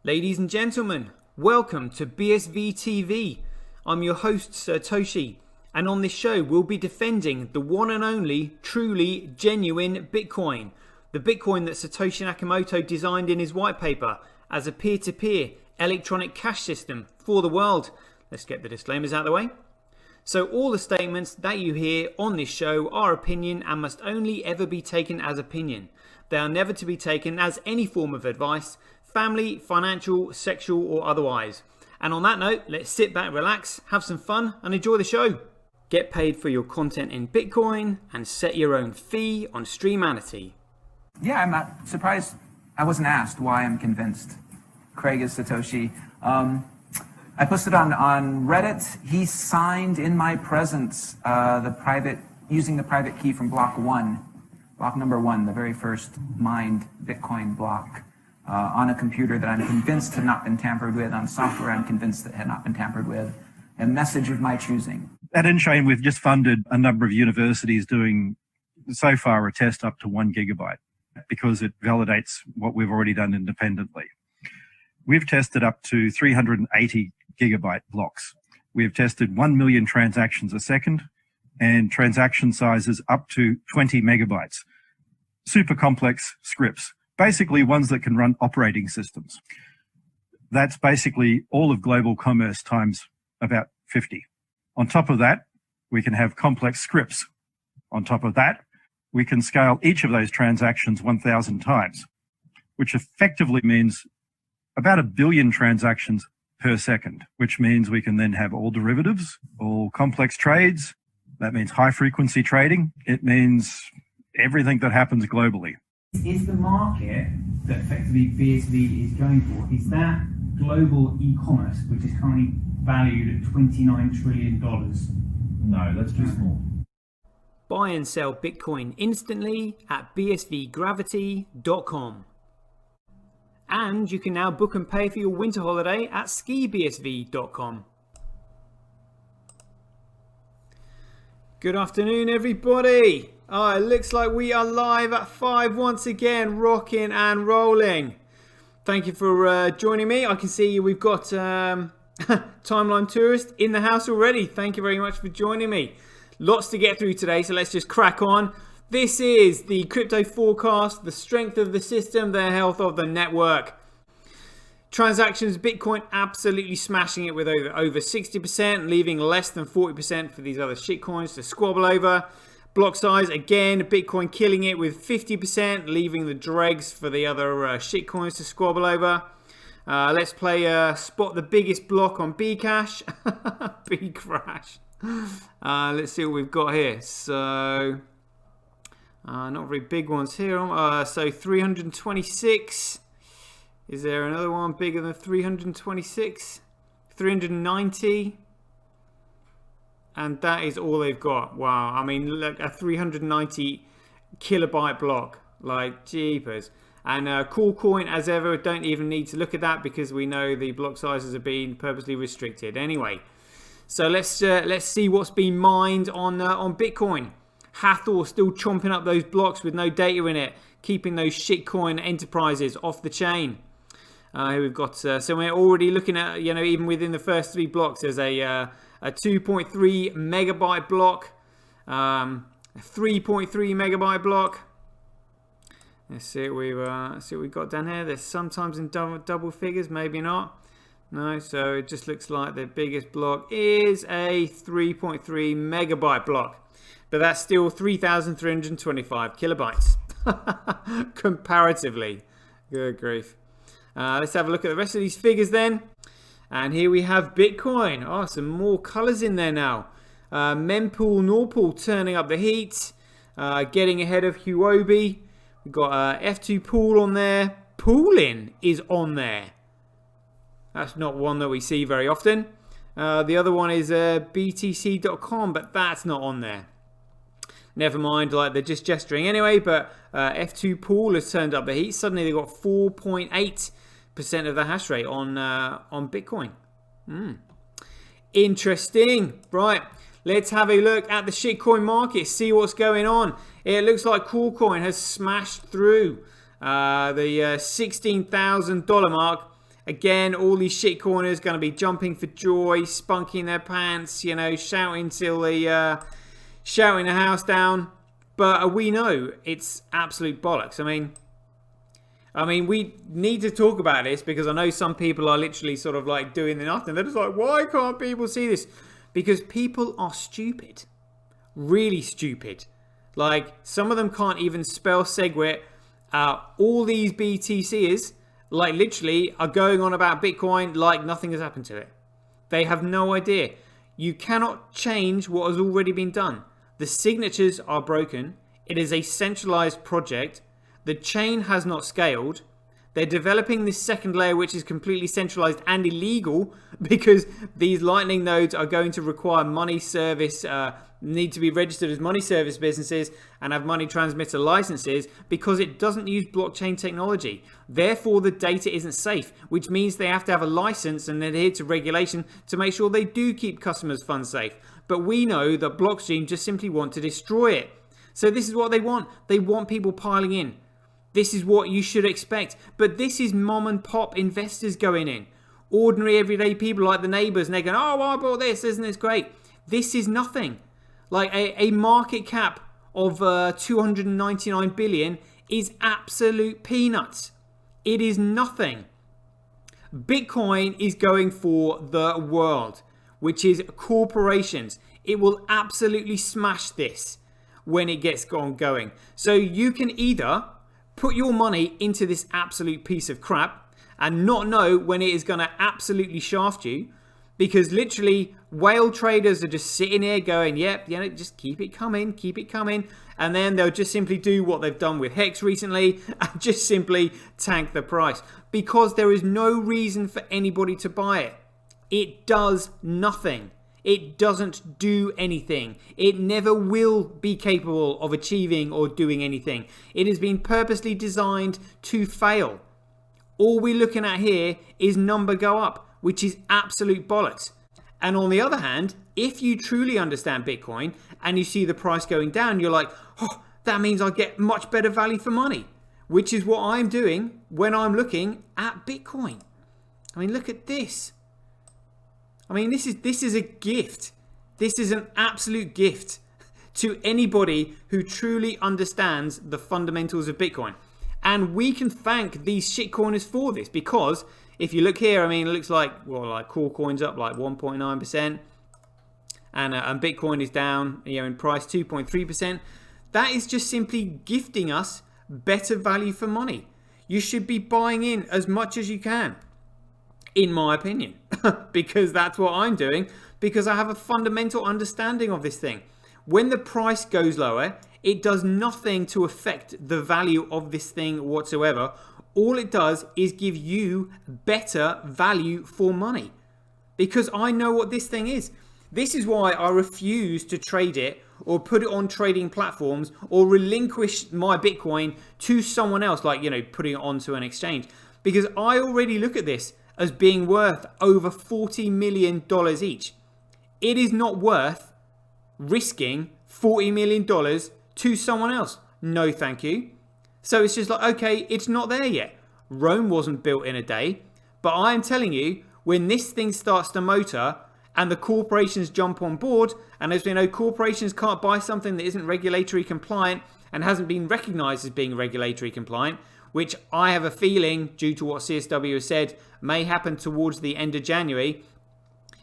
Ladies and gentlemen, welcome to BSV TV. I'm your host Satoshi, and on this show we'll be defending the one and only, truly genuine Bitcoin. The Bitcoin that Satoshi Nakamoto designed in his white paper as a peer-to-peer electronic cash system for the world. Let's get the disclaimers out of the way. So all the statements that you hear on this show are opinion and must only ever be taken as opinion. They are never to be taken as any form of advice, family, financial, sexual or otherwise. And on that note, let's sit back, relax, have some fun and enjoy the show. Get paid for your content in Bitcoin and set your own fee on Streamanity. Yeah, I'm not surprised. I wasn't asked why I'm convinced. Craig is Satoshi. I posted on Reddit. He signed in my presence using the private key from block number one, the very first mined Bitcoin block, on a computer that I'm convinced had not been tampered with, on software I'm convinced that had not been tampered with, a message of my choosing. At InChain, we've just funded a number of universities doing, so far, a test up to 1 gigabyte because it validates what we've already done independently. We've tested up to 380 gigabyte blocks. We've tested 1 million transactions a second and transaction sizes up to 20 megabytes. Super complex scripts, basically ones that can run operating systems. That's basically all of global commerce times about 50. On top of that, we can have complex scripts. On top of that, we can scale each of those transactions 1,000 times, which effectively means about 1 billion transactions per second, which means we can then have all derivatives, all complex trades. That means high frequency trading. It means everything that happens globally. Is the market that effectively BSV is going for, is that global e-commerce, which is currently valued at $29 trillion? No, that's too small. Buy and sell Bitcoin instantly at bsvgravity.com. And you can now book and pay for your winter holiday at skibsv.com. Good afternoon, everybody. It looks like we are live at 5 once again, rocking and rolling. Thank you for joining me. I can see we've got Timeline Tourist in the house already. Thank you very much for joining me. Lots to get through today, so let's just crack on. This is the crypto forecast, the strength of the system, the health of the network. Transactions, Bitcoin absolutely smashing it with over 60%, leaving less than 40% for these other shitcoins to squabble over. Block size, again, Bitcoin killing it with 50%, leaving the dregs for the other shitcoins to squabble over. Let's play spot the biggest block on Bcash. Bcrash. Let's see what we've got here. So, not very big ones here. So 326. Is there another one bigger than 326? 390. And that is all they've got. Wow. I mean, look, a 390 kilobyte block. Like, jeepers. And cool coin, as ever, don't even need to look at that because we know the block sizes are being purposely restricted. Anyway, so let's see what's been mined on Bitcoin. Hathor still chomping up those blocks with no data in it, keeping those shitcoin enterprises off the chain. Here we've got, so we're already looking at, even within the first 3 blocks, there's a 2.3 megabyte block, a 3.3 megabyte block. Let's see what we've got down here. There's sometimes in double figures, maybe not. No, so it just looks like the biggest block is a 3.3 megabyte block. But that's still 3,325 kilobytes. Comparatively. Good grief. Let's have a look at the rest of these figures then. And here we have Bitcoin. Some more colors in there now. Mempool, Norpool turning up the heat. Getting ahead of Huobi. We've got F2 Pool on there. Poolin is on there. That's not one that we see very often. The other one is btc.com, but that's not on there. Never mind, like they're just gesturing anyway, but F2 Pool has turned up the heat. Suddenly they've got 4.8% of the hash rate on Bitcoin. Interesting. Right, let's have a look at the shitcoin market, see what's going on. It looks like KuCoin has smashed through the $16,000 mark. Again, all these shitcoiners going to be jumping for joy, spunking their pants, you know, shouting the house down. But we know it's absolute bollocks. I mean, we need to talk about this because I know some people are literally sort of like doing nothing. They're just like, why can't people see this? Because people are stupid. Really stupid. Like, some of them can't even spell SegWit. All these BTCers, like, literally are going on about Bitcoin like nothing has happened to it. They have no idea. You cannot change what has already been done. The signatures are broken. It is a centralized project. The chain has not scaled. They're developing this second layer, which is completely centralized and illegal because these Lightning nodes are going to require money service, need to be registered as money service businesses and have money transmitter licenses because it doesn't use blockchain technology. Therefore, the data isn't safe, which means they have to have a license and adhere to regulation to make sure they do keep customers' funds safe. But we know that Blockstream just simply want to destroy it. So this is what they want. They want people piling in. This is what you should expect. But this is mom and pop investors going in. Ordinary everyday people like the neighbours, and they're going, oh, I bought this, isn't this great? This is nothing. Like a market cap of 299 billion is absolute peanuts. It is nothing. Bitcoin is going for the world, which is corporations. It will absolutely smash this when it gets going. So you can either put your money into this absolute piece of crap and not know when it is going to absolutely shaft you, because literally whale traders are just sitting here going, yep, you know, just keep it coming, and then they'll just simply do what they've done with Hex recently and just simply tank the price because there is no reason for anybody to buy it. It does nothing. It doesn't do anything. It never will be capable of achieving or doing anything. It has been purposely designed to fail. All we're looking at here is number go up, which is absolute bollocks. And on the other hand, if you truly understand Bitcoin and you see the price going down, you're like, oh, that means I get much better value for money, which is what I'm doing when I'm looking at Bitcoin. I mean, look at this. I mean, this is a gift. This is an absolute gift to anybody who truly understands the fundamentals of Bitcoin. And we can thank these shitcoiners for this because if you look here, I mean, it looks like, well, like Corecoin's up like 1.9% and Bitcoin is down, you know, in price 2.3%. That is just simply gifting us better value for money. You should be buying in as much as you can, in my opinion, because that's what I'm doing, because I have a fundamental understanding of this thing. When the price goes lower, it does nothing to affect the value of this thing whatsoever. All it does is give you better value for money, because I know what this thing is. This is why I refuse to trade it or put it on trading platforms or relinquish my Bitcoin to someone else, like, you know, putting it onto an exchange, because I already look at this as being worth over $40 million each. It is not worth risking $40 million to someone else. No, thank you. So it's just like, okay, it's not there yet. Rome wasn't built in a day. But I am telling you, when this thing starts to motor and the corporations jump on board, and as we know, corporations can't buy something that isn't regulatory compliant and hasn't been recognized as being regulatory compliant, which I have a feeling, due to what CSW has said, may happen towards the end of January.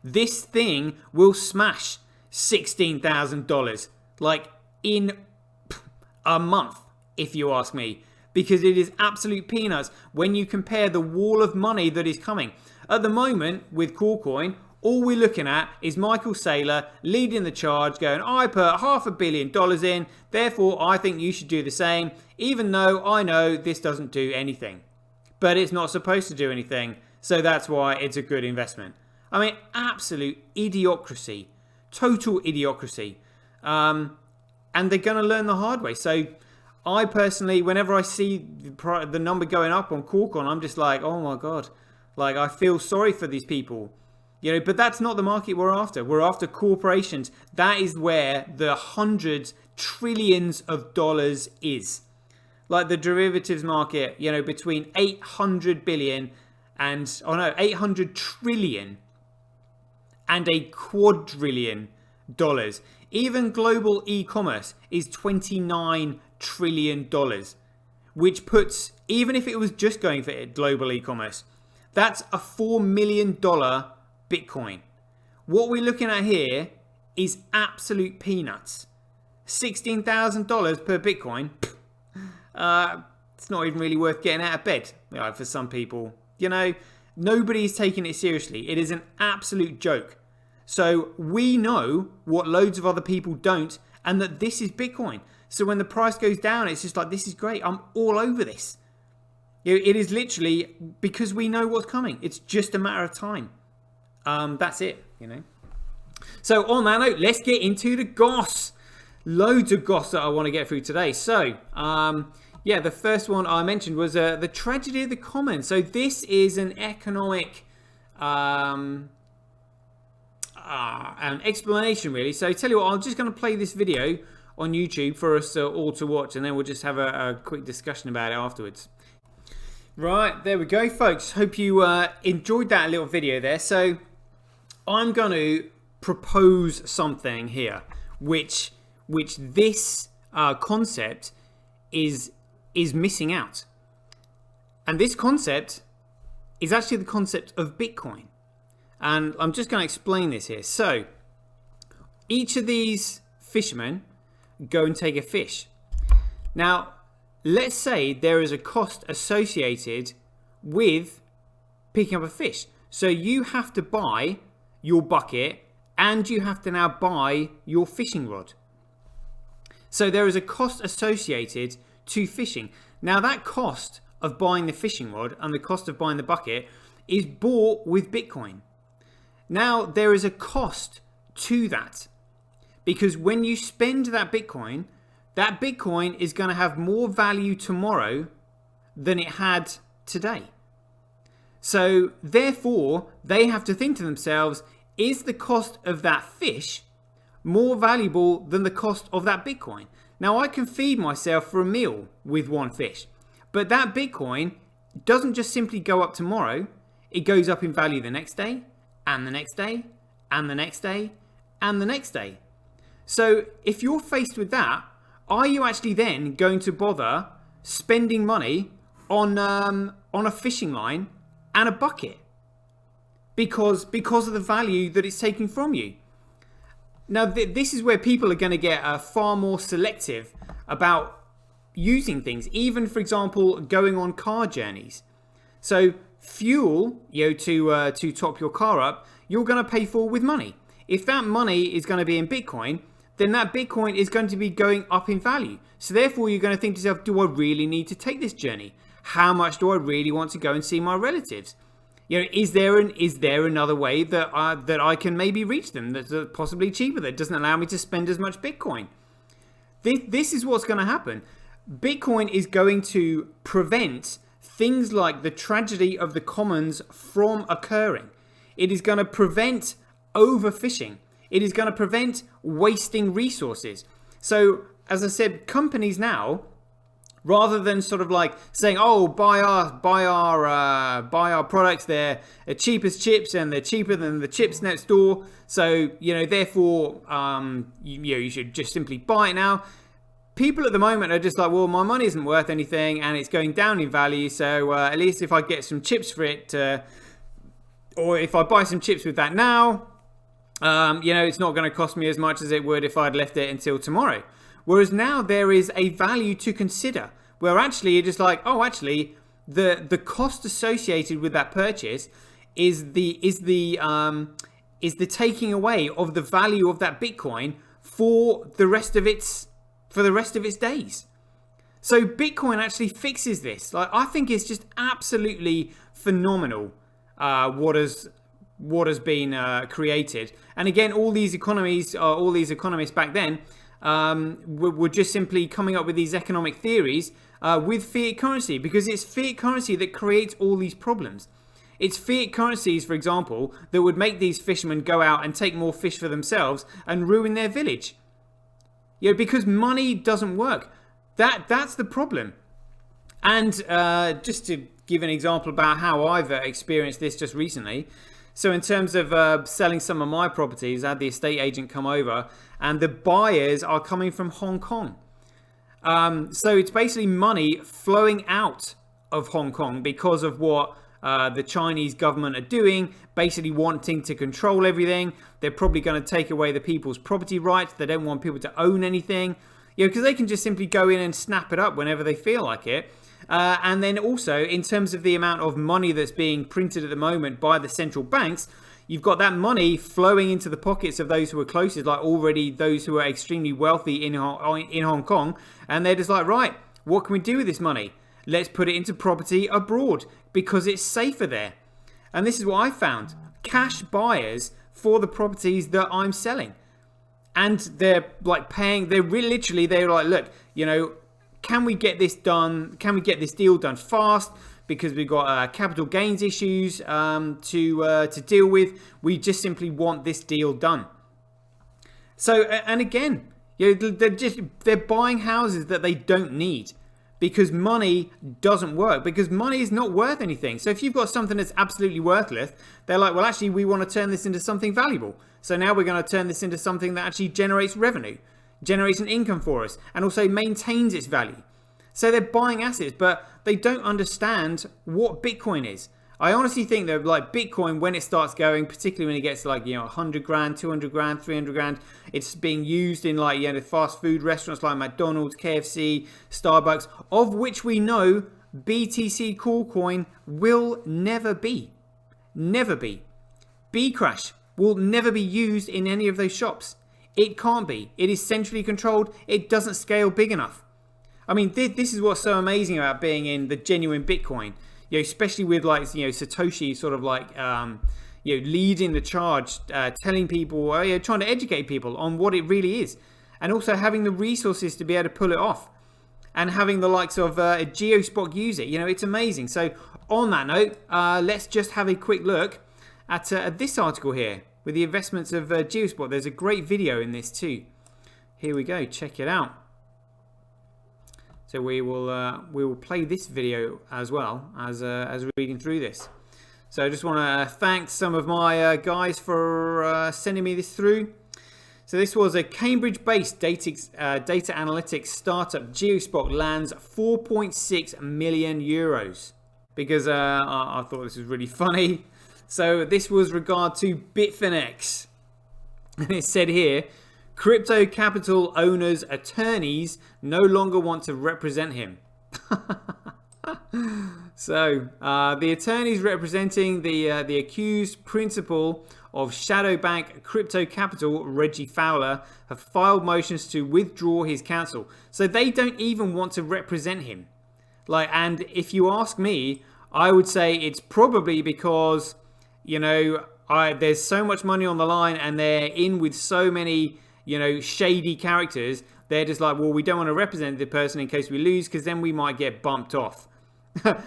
This thing will smash $16,000, like in a month, if you ask me, because it is absolute peanuts when you compare the wall of money that is coming. At the moment, with Corecoin, all we're looking at is Michael Saylor leading the charge, going, I put $500 million in, therefore I think you should do the same, even though I know this doesn't do anything. But it's not supposed to do anything, so that's why it's a good investment. I mean, absolute idiocracy, total idiocracy. And they're going to learn the hard way. So I personally, whenever I see the number going up on Corecoin, I'm just like, oh my God, like I feel sorry for these people. You know, but that's not the market we're after. We're after corporations. That is where the hundreds, trillions of dollars is. Like the derivatives market, you know, between 800 billion and 800 trillion and a quadrillion dollars. Even global e-commerce is $29 trillion, which puts, even if it was just going for global e-commerce, that's a $4 million Bitcoin. What we're looking at here is absolute peanuts. $16,000 per Bitcoin. It's not even really worth getting out of bed, for some people. Nobody's taking it seriously. It is an absolute joke. So we know what loads of other people don't, and that this is Bitcoin. So when the price goes down, it's just like, this is great. I'm all over this. It is literally because we know what's coming. It's just a matter of time. That's it, So on that note, let's get into the goss. Loads of goss that I want to get through today. So, the first one I mentioned was the tragedy of the commons. So this is an economic an explanation, really. So tell you what, I'm just going to play this video on YouTube for us all to watch, and then we'll just have a quick discussion about it afterwards. Right, there we go, folks. Hope you enjoyed that little video there. So I'm going to propose something here, which this concept is missing out. And this concept is actually the concept of Bitcoin. And I'm just going to explain this here. So each of these fishermen go and take a fish. Now, let's say there is a cost associated with picking up a fish. So you have to buy your bucket and you have to now buy your fishing rod. So there is a cost associated to fishing. Now that cost of buying the fishing rod and the cost of buying the bucket is bought with Bitcoin. Now there is a cost to that, because when you spend that Bitcoin is going to have more value tomorrow than it had today. So therefore they have to think to themselves, is the cost of that fish more valuable than the cost of that Bitcoin? Now I can feed myself for a meal with one fish, but that Bitcoin doesn't just simply go up tomorrow. It goes up in value the next day, and the next day, and the next day, and the next day. So if you're faced with that, are you actually then going to bother spending money on a fishing line and a bucket because of the value that it's taking from you? Now this is where people are going to get far more selective about using things, even for example going on car journeys. So fuel, to top your car up, you're going to pay for with money. If that money is going to be in Bitcoin, then that Bitcoin is going to be going up in value. So therefore you're going to think to yourself, do I really need to take this journey? How much do I really want to go and see my relatives? Is there another way that I can maybe reach them that's possibly cheaper, that doesn't allow me to spend as much Bitcoin? This is what's going to happen. Bitcoin is going to prevent things like the tragedy of the commons from occurring. It is going to prevent overfishing. It is going to prevent wasting resources. So, as I said, companies now, rather than sort of like saying, "Oh, buy our products. They're cheap as chips, and they're cheaper than the chips next door. So, therefore, you should just simply buy it now." People at the moment are just like, well, my money isn't worth anything and it's going down in value. So at least if I get some chips for it, or if I buy some chips with that now, it's not going to cost me as much as it would if I'd left it until tomorrow. Whereas now there is a value to consider, where actually you're just like, oh, actually the cost associated with that purchase is the taking away of the value of that Bitcoin for the rest of its days. So Bitcoin actually fixes this. Like, I think it's just absolutely phenomenal what has been created. And again, all these economists back then were just simply coming up with these economic theories with fiat currency, because it's fiat currency that creates all these problems. It's fiat currencies, for example, that would make these fishermen go out and take more fish for themselves and ruin their village. Because money doesn't work. That's the problem. And just to give an example about how I've experienced this just recently. So in terms of selling some of my properties, I had the estate agent come over, and the buyers are coming from Hong Kong. So it's basically money flowing out of Hong Kong because of what the Chinese government are doing, basically wanting to control everything. They're probably going to take away the people's property rights. They don't want people to own anything, because they can just simply go in and snap it up whenever they feel like it. And then also, in terms of the amount of money that's being printed at the moment by the central banks, you've got that money flowing into the pockets of those who are closest, like already those who are extremely wealthy in Hong Kong. And they're just like, right, what can we do with this money? Let's put it into property abroad because it's safer there. And this is what I found. Cash buyers for the properties that I'm selling. And they're like paying, they're like, look, can we get this done? Can we get this deal done fast? Because we've got capital gains issues to deal with. We just simply want this deal done. So, and again, they're buying houses that they don't need because money doesn't work, because money is not worth anything. So if you've got something that's absolutely worthless, they're like, well, actually, we want to turn this into something valuable. So now we're going to turn this into something that actually generates revenue, generates an income for us, and also maintains its value. So they're buying assets, but they don't understand what Bitcoin is. I honestly think that like Bitcoin, when it starts going, particularly when it gets to like, 100 grand, 200 grand, 300 grand, it's being used in like, the fast food restaurants like McDonald's, KFC, Starbucks, of which we know BTC Core Coin will never be. Never be. Bcrash will never be used in any of those shops. It can't be. It is centrally controlled. It doesn't scale big enough. I mean, this is what's so amazing about being in the genuine Bitcoin, especially with like, Satoshi sort of like, leading the charge, telling people, trying to educate people on what it really is. And also having the resources to be able to pull it off. And having the likes of GeoSpot use it. It's amazing. So on that note, let's just have a quick look at this article here with the investments of GeoSpot. There's a great video in this too. Here we go. Check it out. So we will play this video as well as reading through this. So I just want to thank some of my guys for sending me this through. So this was a Cambridge-based data analytics startup. GeoSpot lands 4.6 million euros because I thought this was really funny. So this was regard to Bitfinex, and it said here, crypto capital owner's attorneys no longer want to represent him. So the attorneys representing the accused principal of Shadow Bank Crypto Capital, Reggie Fowler, have filed motions to withdraw his counsel. So they don't even want to represent him. And if you ask me, I would say it's probably because there's so much money on the line and they're in with so many shady characters. They're just like, well, we don't want to represent the person in case we lose because then we might get bumped off.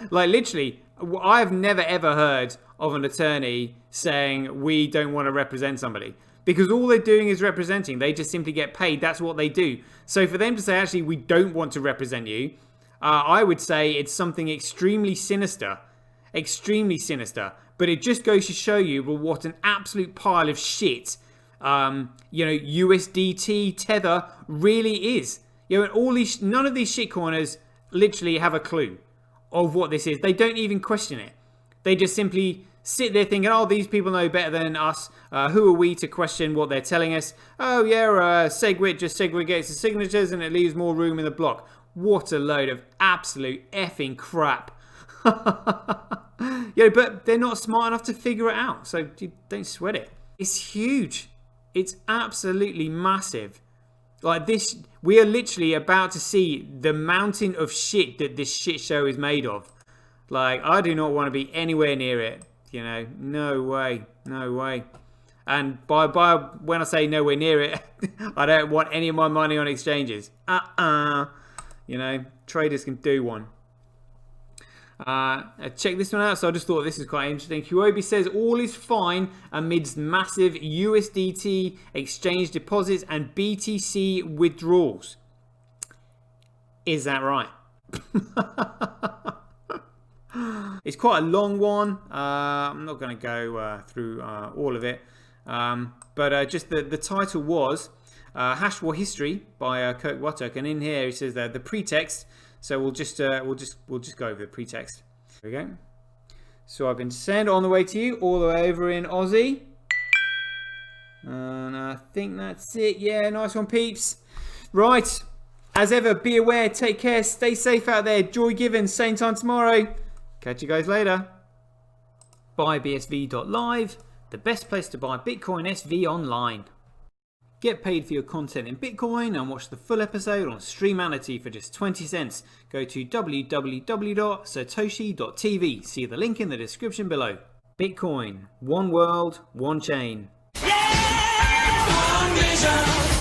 Like literally, I've never ever heard of an attorney saying we don't want to represent somebody, because all they're doing is representing. They just simply get paid. That's what they do. So for them to say, actually, we don't want to represent you, I would say it's something extremely sinister. Extremely sinister. But it just goes to show you what an absolute pile of shit USDT Tether really is. And none of these shitcoiners literally have a clue of what this is. They don't even question it. They just simply sit there thinking, oh, these people know better than us. Who are we to question what they're telling us? Oh yeah, SegWit just segregates the signatures and it leaves more room in the block. What a load of absolute effing crap. But they're not smart enough to figure it out. So don't sweat it. It's huge. It's absolutely massive. Like this, we are literally about to see the mountain of shit that this shit show is made of. Like, I do not want to be anywhere near it. No way, no way. And by when I say nowhere near it, I don't want any of my money on exchanges. Traders can do one. Check this one out. So I just thought this is quite interesting. Huobi says all is fine amidst massive USDT exchange deposits and BTC withdrawals. Is that right? It's quite a long one. I'm not going to go through all of it, but just the title was Hash War History by Kirk Wattock, and in here he says that the pretext. So we'll just go over the pretext. There we go. So I've been sent on the way to you, all the way over in Aussie, and I think that's it. Yeah, nice one, peeps. Right, as ever, be aware, take care, stay safe out there. Joy given, same time tomorrow. Catch you guys later. BuyBSV.live, the best place to buy Bitcoin SV online. Get paid for your content in Bitcoin and watch the full episode on Streamanity for just 20 cents. Go to www.satoshi.tv. See the link in the description below. Bitcoin, one world, one chain. Yeah, one vision.